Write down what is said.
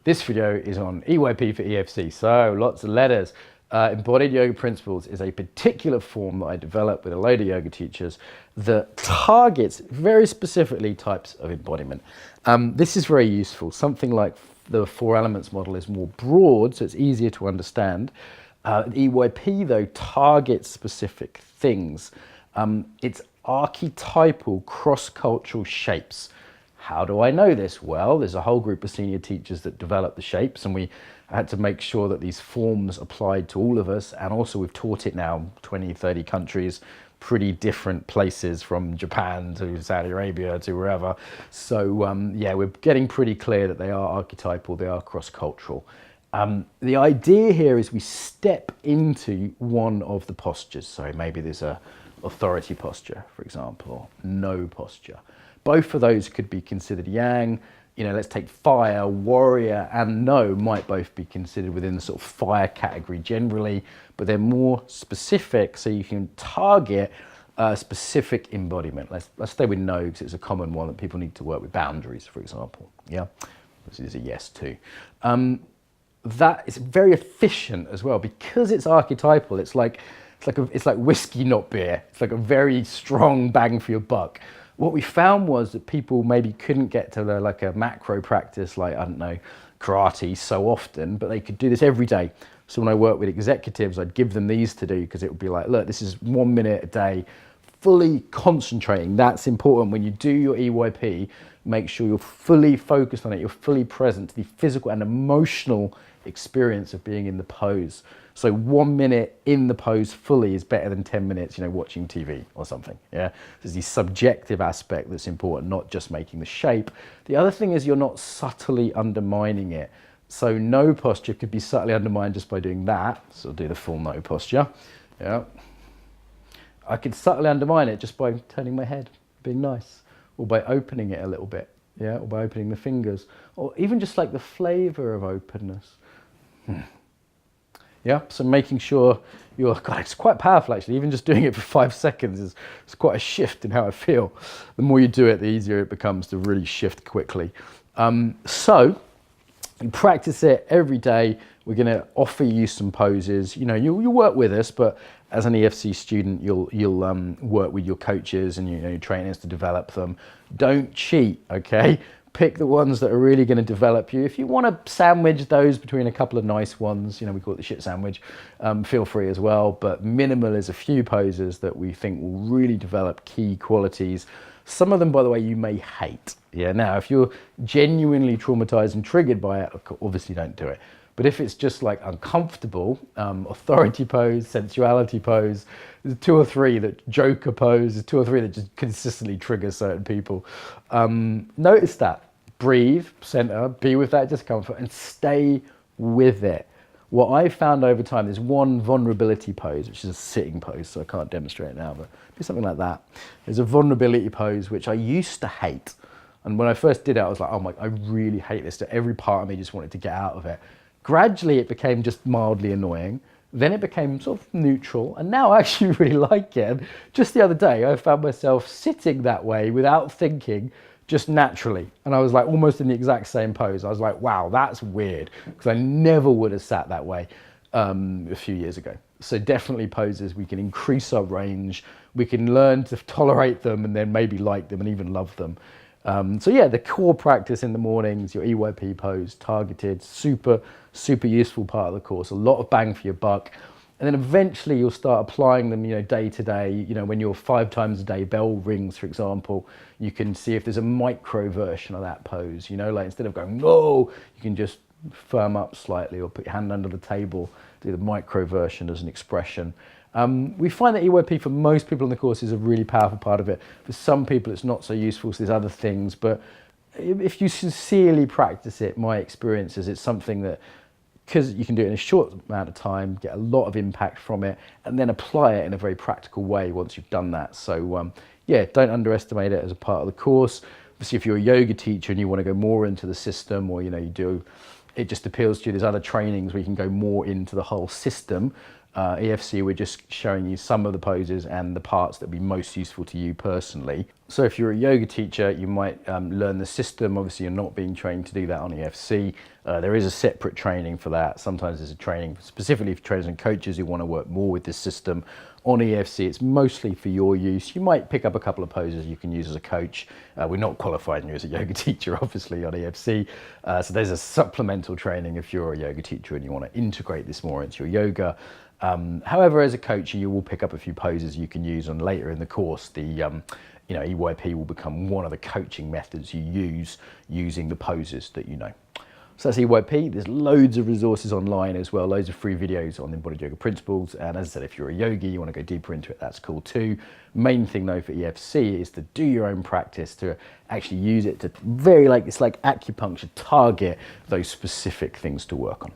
This video is on EYP for EFC, so lots of letters. Embodied Yoga Principles is a particular form that I developed with a load of yoga teachers that targets very specifically types of embodiment. This is very useful. Something like the 4 elements model is more broad, so it's easier to understand. EYP though targets specific things. It's archetypal cross-cultural shapes. How do I know this? Well, there's a whole group of senior teachers that developed the shapes, and we had to make sure that these forms applied to all of us. And also we've taught it now 20, 30 countries, pretty different places from Japan to Saudi Arabia to wherever. So yeah, we're getting pretty clear that they are archetypal, they are cross-cultural. The idea here is we step into one of the postures. So maybe there's a authority posture, for example, or no posture. Both of those could be considered yang. You know, let's take fire, warrior, and no might both be considered within the sort of fire category generally, but they're more specific, so you can target a specific embodiment. Let's stay with no, because it's a common one that people need to work with. Boundaries, for example. Yeah, this is a yes too. That is very efficient as well because it's archetypal. It's like whiskey, not beer. It's like a very strong bang for your buck. What we found was that people maybe couldn't get to like a macro practice like, I don't know, karate so often, but they could do this every day. So when I work with executives, I'd give them these to do because it would be like, look, this is 1 minute a day, fully concentrating. That's important. When you do your EYP, make sure you're fully focused on it. You're fully present to the physical and emotional experience of being in the pose. So 1 minute in the pose fully is better than 10 minutes, you know, watching TV or something. Yeah, there's the subjective aspect that's important, not just making the shape. The other thing is you're not subtly undermining it. So no posture could be subtly undermined just by doing that. So I'll do the full no posture. Yeah, I could subtly undermine it just by turning my head, being nice, or by opening it a little bit. Yeah, or by opening the fingers, or even just like the flavor of openness. Yeah, so making sure you're, God, it's quite powerful actually. Even just doing it for 5 seconds is quite a shift in how I feel. The more you do it, the easier it becomes to really shift quickly. So you practice it every day. We're going to offer you some poses. You know, you'll work with us, but as an EFC student, you'll work with your coaches and your trainers to develop them. Don't cheat, okay? Pick the ones that are really going to develop you. If you want to sandwich those between a couple of nice ones, you know, we call it the shit sandwich, feel free as well. But minimal is a few poses that we think will really develop key qualities. Some of them, by the way, you may hate. Yeah, now, if you're genuinely traumatized and triggered by it, obviously don't do it. But if it's just like uncomfortable, authority pose, sensuality pose, there's 2 or 3 that joker pose, there's 2 or 3 that just consistently trigger certain people. Notice that. Breathe, center, be with that discomfort and stay with it. What I found over time, there's one vulnerability pose, which is a sitting pose, so I can't demonstrate it now, but do something like that. There's a vulnerability pose, which I used to hate. And when I first did it, I was like, oh my, I really hate this. So every part of me just wanted to get out of it. Gradually, it became just mildly annoying. Then it became sort of neutral, and now I actually really like it. And just the other day, I found myself sitting that way without thinking, just naturally. And I was like almost in the exact same pose. I was like, wow, that's weird, because I never would have sat that way a few years ago. So definitely poses, we can increase our range. We can learn to tolerate them and then maybe like them and even love them. So yeah, the core practice in the mornings, your EYP pose, targeted, super useful part of the course, a lot of bang for your buck. And then eventually you'll start applying them, you know, day to day. You know, when you're 5 times a day bell rings, for example, you can see if there's a micro version of that pose, you know, like instead of going, no, you can just firm up slightly or put your hand under the table, do the micro version as an expression. We find that EYP for most people in the course is a really powerful part of it. For some people it's not so useful, so there's other things, but if you sincerely practice it, my experience is it's something that, because you can do it in a short amount of time, get a lot of impact from it, and then apply it in a very practical way once you've done that. So yeah, don't underestimate it as a part of the course. Obviously, if you're a yoga teacher and you want to go more into the system, or you know, it just appeals to you, there's other trainings where you can go more into the whole system. EFC, we're just showing you some of the poses and the parts that would be most useful to you personally. So if you're a yoga teacher, you might learn the system. Obviously, you're not being trained to do that on EFC. There is a separate training for that. Sometimes there's a training specifically for trainers and coaches who want to work more with this system. On EFC, it's mostly for your use. You might pick up a couple of poses you can use as a coach. We're not qualifying you as a yoga teacher, obviously, on EFC. So there's a supplemental training if you're a yoga teacher and you want to integrate this more into your yoga. However, as a coach, you will pick up a few poses you can use, and later in the course, the EYP will become one of the coaching methods you use using the poses that you know. So that's EYP. There's loads of resources online as well, loads of free videos on the embodied yoga principles. And as I said, if you're a yogi, you want to go deeper into it, that's cool too. Main thing though for EFC is to do your own practice, to actually use it to it's like acupuncture, target those specific things to work on.